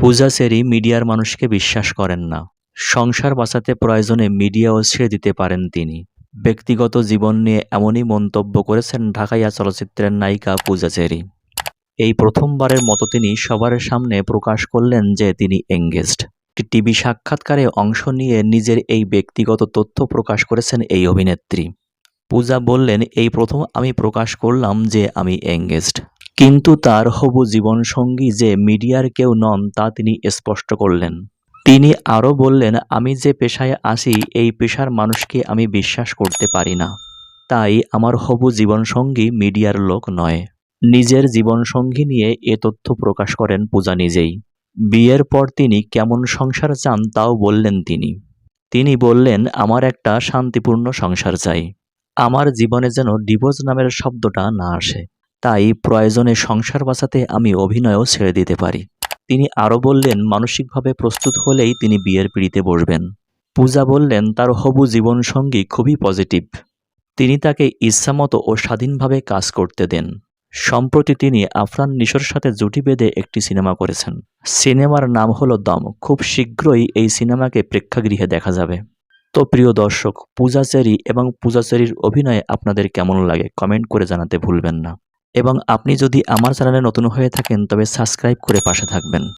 পূজা cherry মিডিয়ার মানুষকে বিশ্বাস করেন না। সংসার বাঁচাতে প্রয়োজনে মিডিয়াও ছেড়ে দিতে পারেন তিনি। ব্যক্তিগত জীবন নিয়ে এমনই মন্তব্য করেছেন ঢাকাইয়া চলচ্চিত্রের নায়িকা পূজা চেরি। এই প্রথমবারের মতো তিনি সবার সামনে প্রকাশ করলেন যে তিনি এঙ্গেজড। একটি টিভি সাক্ষাৎকারে অংশ নিয়ে নিজের এই ব্যক্তিগত তথ্য প্রকাশ করেছেন এই অভিনেত্রী। পূজা বললেন, এই প্রথম আমি প্রকাশ করলাম যে আমি এঙ্গেজড। কিন্তু তার হবু জীবনসঙ্গী যে মিডিয়ার কেউ নন তা তিনি স্পষ্ট করলেন। তিনি আরও বললেন, আমি যে পেশায় আছি এই পেশার মানুষকে আমি বিশ্বাস করতে পারি না। তাই আমার হবু জীবনসঙ্গী মিডিয়ার লোক নয়। নিজের জীবনসঙ্গী নিয়ে এ তথ্য প্রকাশ করেন পূজা নিজেই। বিয়ের পর তিনি কেমন সংসার চান তাও বললেন তিনি বললেন, আমার একটা শান্তিপূর্ণ সংসার চাই। আমার জীবনে যেন ডিভোর্স নামের শব্দটা না আসে। তাই প্রয়োজনে সংসার বাঁচাতে আমি অভিনয়ও ছেড়ে দিতে পারি। তিনি আরও বললেন, মানসিকভাবে প্রস্তুত হলেই তিনি বিয়ের পিঁড়িতে বসবেন। পূজা বললেন, তার হবু জীবনসঙ্গী খুবই পজিটিভ। তিনি তাকে ইচ্ছামতো ও স্বাধীনভাবে কাজ করতে দেন। সম্প্রতি তিনি আফরান নিশোর সাথে জুটি বেঁধে একটি সিনেমা করেছেন। সিনেমার নাম হলো দম। খুব শীঘ্রই এই সিনেমাকে প্রেক্ষাগৃহে দেখা যাবে। তো প্রিয় দর্শক, পূজা চেরি এবং পূজা চেরির অভিনয়ে আপনাদের কেমন লাগে কমেন্ট করে জানাতে ভুলবেন না। এবং আপনি যদি আমার চ্যানেলে নতুন হয়ে থাকেন তবে সাবস্ক্রাইব করে পাশে থাকবেন।